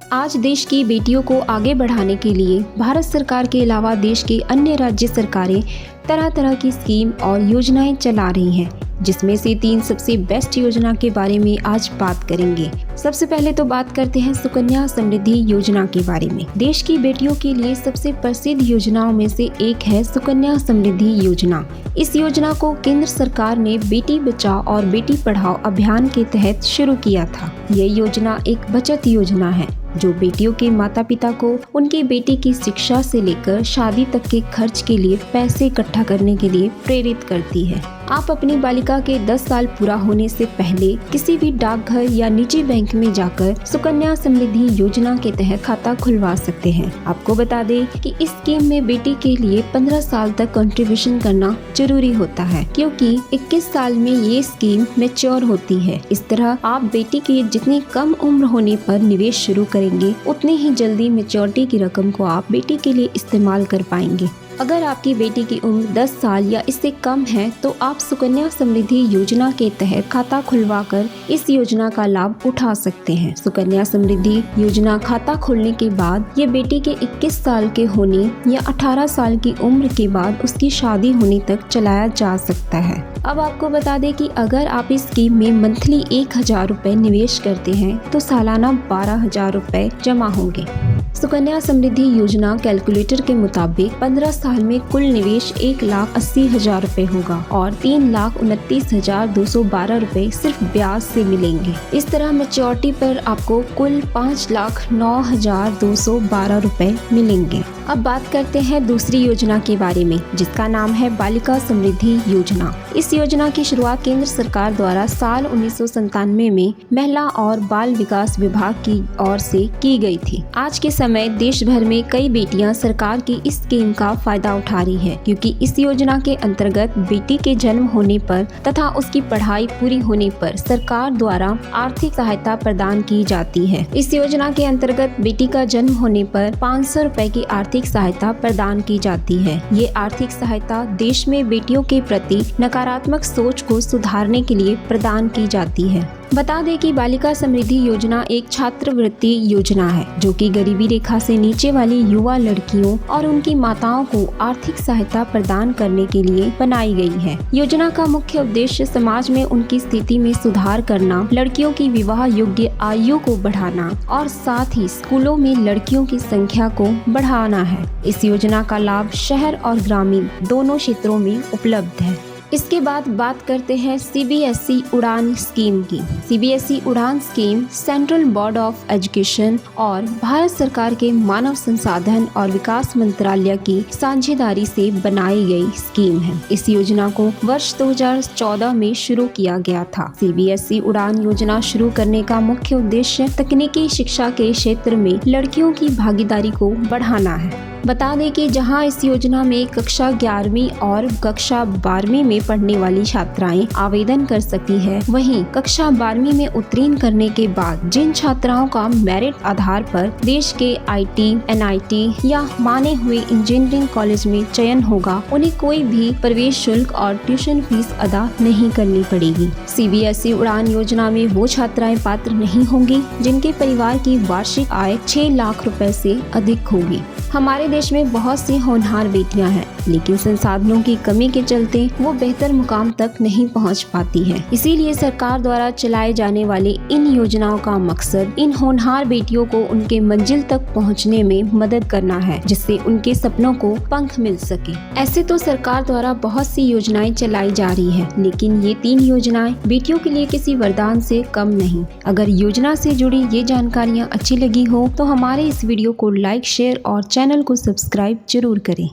आज देश की बेटियों को आगे बढ़ाने के लिए भारत सरकार के अलावा देश के अन्य राज्य सरकारें तरह तरह की स्कीम और योजनाएं चला रही हैं, जिसमें से 3 सबसे बेस्ट योजना के बारे में आज बात करेंगे। सबसे पहले तो बात करते हैं सुकन्या समृद्धि योजना के बारे में। देश की बेटियों के लिए सबसे प्रसिद्ध योजनाओं में से एक है सुकन्या समृद्धि योजना। इस योजना को केंद्र सरकार ने बेटी बचाओ और बेटी पढ़ाओ अभियान के तहत शुरू किया था। यह योजना एक बचत योजना है जो बेटियों के माता पिता को उनकी बेटी की शिक्षा से लेकर शादी तक के खर्च के लिए पैसे इकट्ठा करने के लिए प्रेरित करती है। आप अपनी बालिका के 10 साल पूरा होने से पहले किसी भी डाकघर या निजी बैंक में जाकर सुकन्या समृद्धि योजना के तहत खाता खुलवा सकते हैं। आपको बता दें कि इस स्कीम में बेटी के लिए 15 साल तक कंट्रीब्यूशन करना जरूरी होता है, क्योंकि 21 साल में ये स्कीम मैच्योर होती है। इस तरह आप बेटी की जितनी कम उम्र होने पर निवेश शुरू करेंगे, उतनी ही जल्दी मैच्योरिटी की रकम को आप बेटी के लिए इस्तेमाल कर पाएंगे। अगर आपकी बेटी की उम्र 10 साल या इससे कम है तो आप सुकन्या समृद्धि योजना के तहत खाता खुलवाकर इस योजना का लाभ उठा सकते हैं। सुकन्या समृद्धि योजना खाता खोलने के बाद ये बेटी के 21 साल के होने या 18 साल की उम्र के बाद उसकी शादी होने तक चलाया जा सकता है। अब आपको बता दें कि अगर आप इस स्कीम में मंथली 1000 रुपए निवेश करते हैं तो सालाना 12,000 रुपए जमा होंगे। सुकन्या समृद्धि योजना कैलकुलेटर के मुताबिक 15 साल में कुल निवेश 1,80,000 रुपए होगा और 3,29,212 रुपए सिर्फ ब्याज से मिलेंगे। इस तरह मैच्योरिटी पर आपको कुल 5,09,212 रुपए मिलेंगे। अब बात करते हैं दूसरी योजना के बारे में, जिसका नाम है बालिका समृद्धि योजना। इस योजना की शुरुआत केंद्र सरकार द्वारा साल 1997 में महिला और बाल विकास विभाग की ओर से की गई थी। आज के समय देश भर में कई बेटियां सरकार की इस स्कीम का फायदा उठा रही है, क्योंकि इस योजना के अंतर्गत बेटी के जन्म होने पर तथा उसकी पढ़ाई पूरी होने पर सरकार द्वारा आर्थिक सहायता प्रदान की जाती है। इस योजना के अंतर्गत बेटी का जन्म होने पर 500 रुपए की आर्थिक सहायता प्रदान की जाती है। ये आर्थिक सहायता देश में बेटियों के प्रति नकारात्मक सोच को सुधारने के लिए प्रदान की जाती है। बता दें कि बालिका समृद्धि योजना एक छात्रवृत्ति योजना है जो कि गरीबी रेखा से नीचे वाली युवा लड़कियों और उनकी माताओं को आर्थिक सहायता प्रदान करने के लिए बनाई गई है। योजना का मुख्य उद्देश्य समाज में उनकी स्थिति में सुधार करना, लड़कियों की विवाह योग्य आयु को बढ़ाना और साथ ही स्कूलों में लड़कियों की संख्या को बढ़ाना है। इस योजना का लाभ शहर और ग्रामीण दोनों क्षेत्रों में उपलब्ध है। इसके बाद बात करते हैं सीबीएसई उड़ान स्कीम की। सीबीएसई उड़ान scheme central board of education और भारत सरकार के मानव संसाधन और विकास मंत्रालय की साझेदारी से बनाई गई स्कीम है। इस योजना को वर्ष 2014 में शुरू किया गया था। सीबीएसई उड़ान योजना शुरू करने का मुख्य उद्देश्य तकनीकी शिक्षा के क्षेत्र में लड़कियों की भागीदारी को बढ़ाना है। बता दें कि जहां इस योजना में कक्षा 11वीं और कक्षा 12वीं में पढ़ने वाली छात्राएं आवेदन कर सकती है, वहीं कक्षा 12वीं में उत्तीर्ण करने के बाद जिन छात्राओं का मेरिट आधार पर देश के आईटी, एनआईटी या माने हुए इंजीनियरिंग कॉलेज में चयन होगा, उन्हें कोई भी प्रवेश शुल्क और ट्यूशन फीस अदा नहीं करनी पड़ेगी। सीबीएसई उड़ान योजना में वो छात्राएं पात्र नहीं होंगी जिनके परिवार की वार्षिक आय 6 लाख रुपए से अधिक होगी। हमारे देश में बहुत सी होनहार बेटियां हैं, लेकिन संसाधनों की कमी के चलते वो बेहतर मुकाम तक नहीं पहुंच पाती हैं। इसीलिए सरकार द्वारा चलाए जाने वाले इन योजनाओं का मकसद इन होनहार बेटियों को उनके मंजिल तक पहुंचने में मदद करना है, जिससे उनके सपनों को पंख मिल सके। ऐसे तो सरकार द्वारा बहुत सी योजनाएं चलाई जा रही है, लेकिन ये 3 योजनाएं बेटियों के लिए किसी वरदान से कम नहीं। अगर योजना से जुड़ी ये जानकारियाँ अच्छी लगी हो तो हमारे इस वीडियो को लाइक, शेयर और चैनल को सब्सक्राइब जरूर करें।